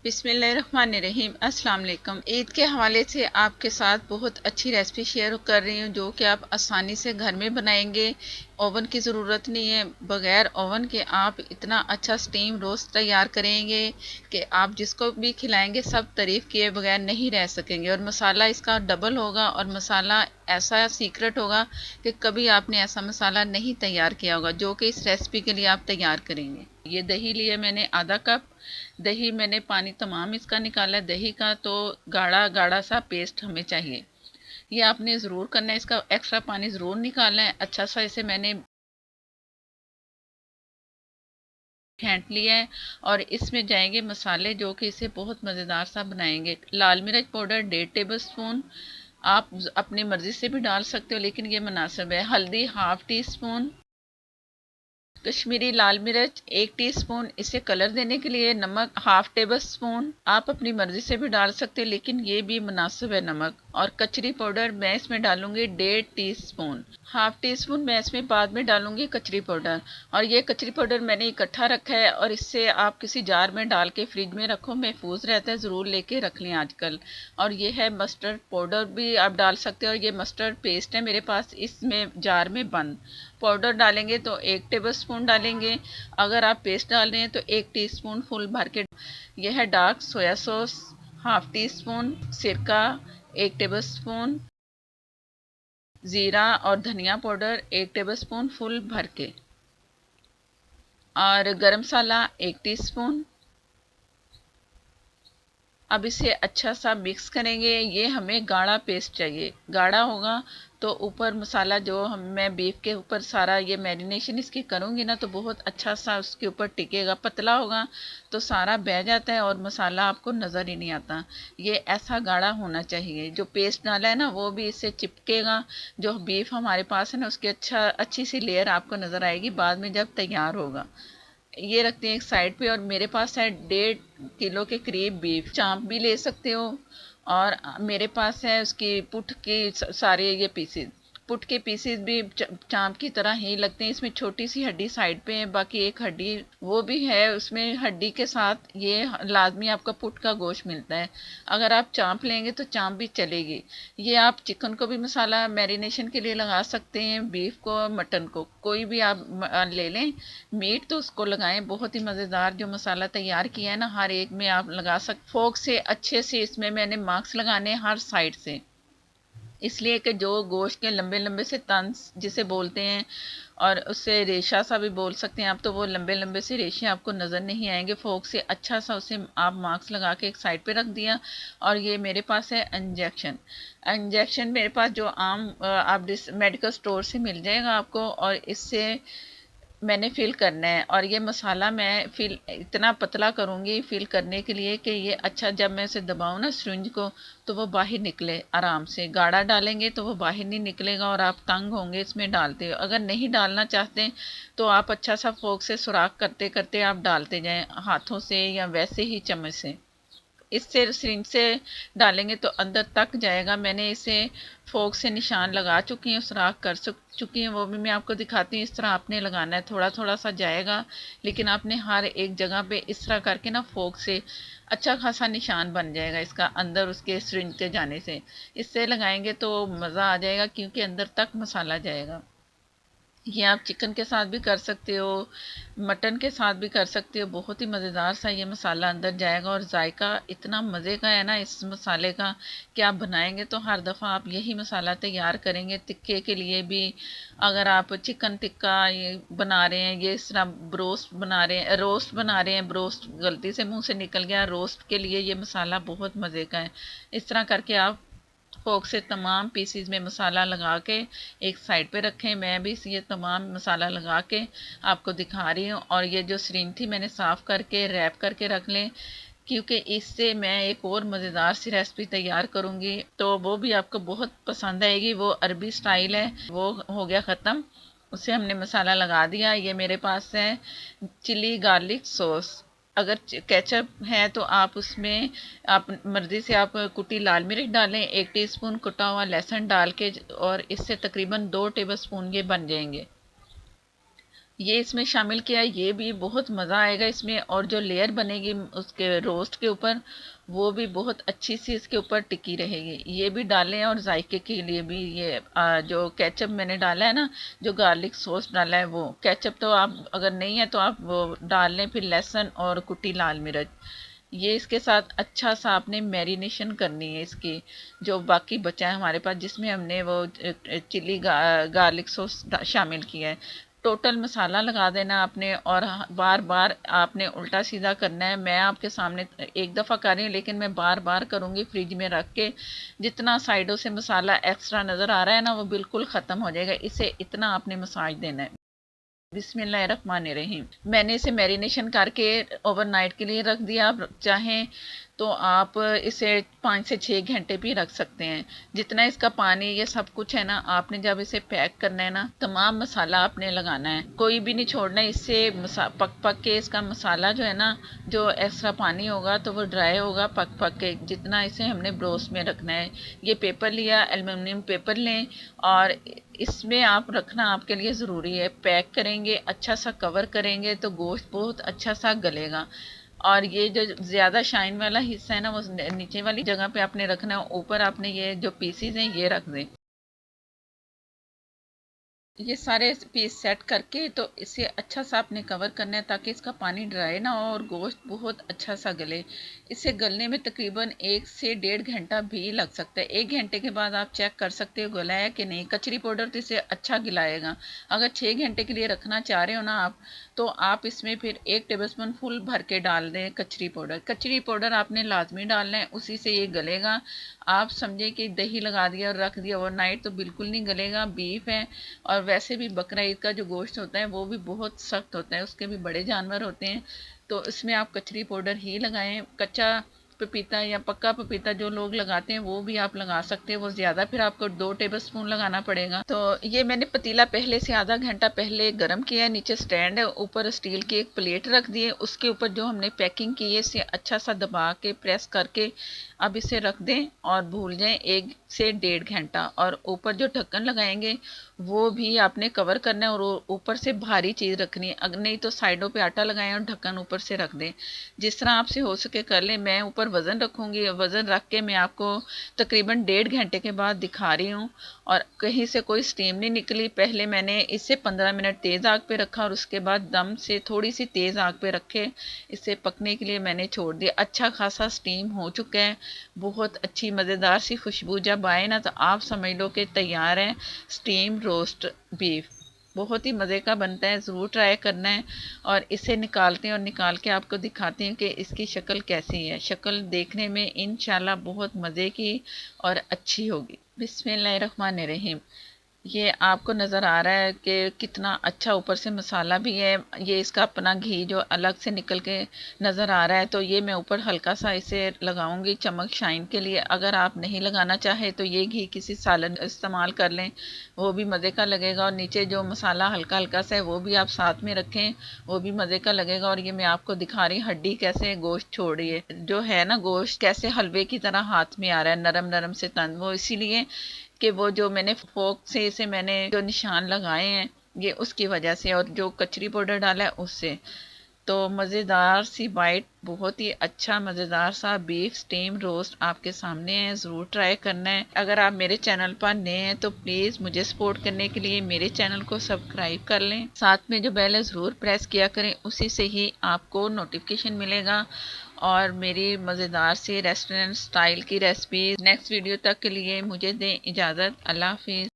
बिस्मिल्लाहिर्रहमानिर्रहीम। अस्सलाम वालेकुम। ईद के हवाले से आपके साथ बहुत अच्छी रेसिपी शेयर कर रही हूँ जो कि आप आसानी से घर में बनाएंगे। ओवन की ज़रूरत नहीं है, बग़ैर ओवन के आप इतना अच्छा स्टीम रोस्ट तैयार करेंगे कि आप जिसको भी खिलाएंगे सब तारीफ़ किए बगैर नहीं रह सकेंगे। और मसाला इसका डबल होगा और मसाला ऐसा सीक्रेट होगा कि कभी आपने ऐसा मसाला नहीं तैयार किया होगा जो कि इस रेसिपी के लिए आप तैयार करेंगे। ये दही लिए मैंने आधा कप। दही मैंने पानी तमाम इसका निकाला है दही का, तो गाढ़ा गाढ़ा सा पेस्ट हमें चाहिए। ये आपने ज़रूर करना है, इसका एक्स्ट्रा पानी ज़रूर निकालना है। अच्छा सा इसे मैंने फेंट लिया है और इसमें जाएंगे मसाले जो कि इसे बहुत मज़ेदार सा बनाएंगे। लाल मिर्च पाउडर 1.5 टेबल स्पून, आप अपनी मर्ज़ी से भी डाल सकते हो लेकिन ये मुनासिब है। हल्दी हाफ़ टी स्पून, कश्मीरी लाल मिर्च 1 टीस्पून, इसे कलर देने के लिए। नमक हाफ़ टेबल स्पून, आप अपनी मर्जी से भी डाल सकते हैं लेकिन ये भी मुनासिब है नमक। और कचरी पाउडर मैं इसमें डालूंगी 1.5 टीस्पून। हाफ़ टी स्पून मैं इसमें बाद में डालूंगी कचरी पाउडर। और ये कचरी पाउडर मैंने इकट्ठा रखा है और इससे आप किसी जार में डाल के फ्रिज में रखो, महफूज रहता है, ज़रूर लेके रख लें आजकल। और ये है मस्टर्ड पाउडर भी आप डाल सकते हो और ये मस्टर्ड पेस्ट है मेरे पास इसमें जार में बंद। पाउडर डालेंगे तो 1 टेबल स्पून डालेंगे, अगर आप पेस्ट डाल रहे हैं तो 1 टीस्पून फुल भर के। यह है dark soya sauce half tea spoon, सिरका 1 टेबल स्पून, ज़ीरा और धनिया पाउडर 1 टेबल स्पून फुल भर के, और गरम मसाला 1 टीस्पून। अब इसे अच्छा सा मिक्स करेंगे। ये हमें गाढ़ा पेस्ट चाहिए, गाढ़ा होगा तो ऊपर मसाला जो मैं बीफ के ऊपर सारा ये मैरिनेशन इसकी करूँगी ना तो बहुत अच्छा सा उसके ऊपर टिकेगा। पतला होगा तो सारा बह जाता है और मसाला आपको नज़र ही नहीं आता। ये ऐसा गाढ़ा होना चाहिए। जो पेस्ट डाला है ना वो भी इससे चिपकेगा। जो बीफ हमारे पास है ना उसकी अच्छी सी लेयर आपको नज़र आएगी बाद में जब तैयार होगा। ये रखते हैं एक साइड पे। और मेरे पास है 1.5 किलो के करीब बीफ। चाँप भी ले सकते हो। और मेरे पास है उसकी पुट की सारे ये पीसेस, पुट के पीसेस भी चाँप की तरह ही लगते हैं। इसमें छोटी सी हड्डी साइड पे है, बाकी एक हड्डी वो भी है उसमें। हड्डी के साथ ये लाजमी आपका पुट का गोश्त मिलता है। अगर आप चाँप लेंगे तो चाँप भी चलेगी। ये आप चिकन को भी मसाला मैरिनेशन के लिए लगा सकते हैं, बीफ को, मटन को, कोई भी आप ले लें मीट तो उसको लगाएं। बहुत ही मज़ेदार जो मसाला तैयार किया है ना हर एक में आप लगा सकते। फोक से अच्छे से इसमें मैंने मार्क्स लगाने हर साइड से, इसलिए कि जो गोश्त के लंबे लंबे से तंस जिसे बोलते हैं और उससे रेशा सा भी बोल सकते हैं आप, तो वो लंबे लंबे से रेशे आपको नज़र नहीं आएंगे। फोक से अच्छा सा उसे आप मार्क्स लगा के एक साइड पे रख दिया। और ये मेरे पास है इंजेक्शन। इंजेक्शन मेरे पास जो आम आप मेडिकल स्टोर से मिल जाएगा आपको, और इससे मैंने फिल करना है। और ये मसाला मैं फिल इतना पतला करूँगी फिल करने के लिए कि ये अच्छा जब मैं इसे दबाऊँ ना सिरिंज को तो वो बाहर निकले आराम से। गाढ़ा डालेंगे तो वो बाहर नहीं निकलेगा और आप तंग होंगे इसमें डालते हो। अगर नहीं डालना चाहते तो आप अच्छा सा फोक से सुराख करते करते आप डालते जाएं हाथों से या वैसे ही चम्मच से। इससे सिरिंज से डालेंगे तो अंदर तक जाएगा। मैंने इसे फोक से निशान लगा चुकी हूँ, सुराख कर चुकी हूँ, वो भी मैं आपको दिखाती हूँ। इस तरह आपने लगाना है, थोड़ा थोड़ा सा जाएगा लेकिन आपने हर एक जगह पे इस तरह करके ना फोक से अच्छा खासा निशान बन जाएगा इसका अंदर उसके सिरिंज के जाने से। इससे लगाएंगे तो मज़ा आ जाएगा क्योंकि अंदर तक मसाला जाएगा। ये आप चिकन के साथ भी कर सकते हो, मटन के साथ भी कर सकते हो। बहुत ही मज़ेदार सा ये मसाला अंदर जाएगा और जायका इतना मज़े का है ना इस मसाले का कि आप बनाएंगे तो हर दफ़ा आप यही मसाला तैयार करेंगे टिक्के के लिए भी। अगर आप चिकन टिक्का ये बना रहे हैं, ये इस तरह ब्रोस्ट बना रहे हैं, रोस्ट बना रहे हैं, ब्रोस्ट गलती से मुंह से निकल गया, रोस्ट के लिए ये मसाला बहुत मज़े का है। इस तरह करके आप फोक से तमाम पीसीज में मसाला लगा के एक साइड पे रखें। मैं भी ये तमाम मसाला लगा के आपको दिखा रही हूँ। और ये जो सिरिंज थी मैंने साफ़ करके रैप करके रख लें क्योंकि इससे मैं एक और मज़ेदार सी रेसिपी तैयार करूँगी तो वो भी आपको बहुत पसंद आएगी। वो अरबी स्टाइल है, वो हो गया ख़त्म। उसे हमने मसाला लगा दिया। ये मेरे पास है चिली गार्लिक सॉस। अगर केचप है तो आप उसमें आप मर्ज़ी से आप कुटी लाल मिर्च डालें, 1 टीस्पून कुटा हुआ लहसुन डाल के, और इससे तकरीबन 2 टेबल स्पून ये बन जाएंगे। ये इसमें शामिल किया है, ये भी बहुत मज़ा आएगा इसमें। और जो लेयर बनेगी उसके रोस्ट के ऊपर, वो भी बहुत अच्छी सी इसके ऊपर टिकी रहेगी। ये भी डालें। और जायके के लिए भी ये जो केचप मैंने डाला है ना, जो गार्लिक सॉस डाला है, वो केचप तो आप अगर नहीं है तो आप वो डाल लें। फिर लहसुन और कुटी लाल मिर्च, ये इसके साथ अच्छा सा आपने मैरिनेशन करनी है इसकी। जो बाकी बचा है हमारे पास, जिसमें हमने वो चिली गार्लिक सॉस शामिल किया है, टोटल मसाला लगा देना आपने। और बार बार आपने उल्टा सीधा करना है। मैं आपके सामने एक दफ़ा कर रही हूँ, लेकिन मैं बार बार करूँगी फ्रिज में रख के। जितना साइडों से मसाला एक्स्ट्रा नज़र आ रहा है ना, वो बिल्कुल ख़त्म हो जाएगा। इसे इतना आपने मसाज देना है। बिस्मिल्लाहिर्रहमानिर्रहीम। मैंने इसे मैरिनेशन करके ओवरनाइट के लिए रख दिया। आप चाहें तो आप इसे 5 से 6 घंटे भी रख सकते हैं। जितना इसका पानी ये सब कुछ है ना, आपने जब इसे पैक करना है ना, तमाम मसाला आपने लगाना है, कोई भी नहीं छोड़ना है। इससे पक पक के इसका मसाला जो है ना, जो एक्स्ट्रा पानी होगा तो वो ड्राई होगा पक पक के। जितना इसे हमने ब्रोस्ट में रखना है। ये पेपर लिया, एल्युमिनियम पेपर लें, और इसमें आप रखना आपके लिए ज़रूरी है। पैक करेंगे, अच्छा सा कवर करेंगे, तो गोश्त बहुत अच्छा सा गलेगा। और ये जो ज़्यादा शाइन वाला हिस्सा है ना, वो नीचे वाली जगह पे आपने रखना है। ऊपर आपने ये जो पीसीज हैं ये रख दें। ये सारे पीस सेट करके तो इसे अच्छा सा आपने कवर करना है, ताकि इसका पानी ड्राई ना हो और गोश्त बहुत अच्छा सा गले। इसे गलने में तकरीबन 1 से 1.5 घंटा भी लग सकता है। 1 घंटे के बाद आप चेक कर सकते हो गला है कि नहीं। कचरी पाउडर तो इसे अच्छा गिलाएगा। अगर 6 घंटे के लिए रखना चाह रहे हो ना आप, तो आप इसमें फिर 1 टेबलस्पून फुल भर के डाल दें कचरी पाउडर। कचरी पाउडर आपने लाजमी डालना है, उसी से ये गलेगा। आप समझे कि दही लगा दिया और रख दिया ओवरनाइट, तो बिल्कुल नहीं गलेगा। बीफ है, और वैसे भी बकरा ईद का जो गोश्त होता है वो भी बहुत सख्त होता है, उसके भी बड़े जानवर होते हैं। तो इसमें आप कचरी पाउडर ही लगाएं। कच्चा पपीता या पक्का पपीता जो लोग लगाते हैं वो भी आप लगा सकते हैं। वो ज़्यादा फिर आपको 2 टेबलस्पून लगाना पड़ेगा। तो ये मैंने पतीला पहले से आधा घंटा पहले गर्म किया है। नीचे स्टैंड है, ऊपर स्टील की एक प्लेट रख दी है। उसके ऊपर जो हमने पैकिंग की है, इसे अच्छा सा दबा के प्रेस करके अब इसे रख दें और भूल जाएं 1 से 1.5 घंटा। और ऊपर जो ढक्कन लगाएंगे वो भी आपने कवर करना है, और ऊपर से भारी चीज़ रखनी है। अगर नहीं तो साइडों पे आटा लगाएं और ढक्कन ऊपर से रख दें। जिस तरह आपसे हो सके कर लें। मैं ऊपर वज़न रखूँगी, वज़न रख के मैं आपको तकरीबन 1.5 घंटे के बाद दिखा रही हूँ। और कहीं से कोई स्टीम नहीं निकली। पहले मैंने इसे 15 मिनट तेज़ आग पे रखा, और उसके बाद दम से थोड़ी सी तेज़ आग पे रखे इसे पकने के लिए मैंने छोड़ दिया। अच्छा खासा स्टीम हो चुका है। बहुत अच्छी मज़ेदार सी खुशबू जब आए ना, तो आप समझ लो कि तैयार है स्टीम रोस्ट बीफ। बहुत ही मज़े का बनता है, ज़रूर ट्राई करना है। और इसे निकालते हैं और निकाल के आपको दिखाते हैं कि इसकी शक्ल कैसी है। शक्ल देखने में इंशाल्लाह बहुत मज़े की और अच्छी होगी। बिस्मिल्लाहिर्रहमानिर्रहीम। ये आपको नज़र आ रहा है कि कितना अच्छा ऊपर से मसाला भी है। ये इसका अपना घी जो अलग से निकल के नज़र आ रहा है, तो ये मैं ऊपर हल्का सा इसे लगाऊंगी चमक शाइन के लिए। अगर आप नहीं लगाना चाहे तो ये घी किसी सालन इस्तेमाल कर लें, वो भी मज़े का लगेगा। और नीचे जो मसाला हल्का हल्का सा है वो भी आप साथ में रखें, वो भी मज़े का लगेगा। और ये मैं आपको दिखा रही हड्डी कैसे गोश्त छोड़ रही है, जो है ना गोश्त कैसे हलवे की तरह हाथ में आ रहा है, नरम नरम से तंद। वो इसीलिए कि वो जो मैंने फोक से इसे मैंने जो निशान लगाए हैं, ये उसकी वजह से, और जो कचरी पाउडर डाला है उससे। तो मज़ेदार सी बाइट, बहुत ही अच्छा मज़ेदार सा बीफ स्टीम रोस्ट आपके सामने है। ज़रूर ट्राई करना है। अगर आप मेरे चैनल पर नए हैं तो प्लीज़ मुझे सपोर्ट करने के लिए मेरे चैनल को सब्सक्राइब कर लें। साथ में जो बेल है ज़रूर प्रेस किया करें, उसी से ही आपको नोटिफिकेशन मिलेगा। और मेरी मज़ेदार सी रेस्टोरेंट स्टाइल की रेसिपी नेक्स्ट वीडियो तक के लिए मुझे दें इजाज़त। अल्लाह हाफिज़।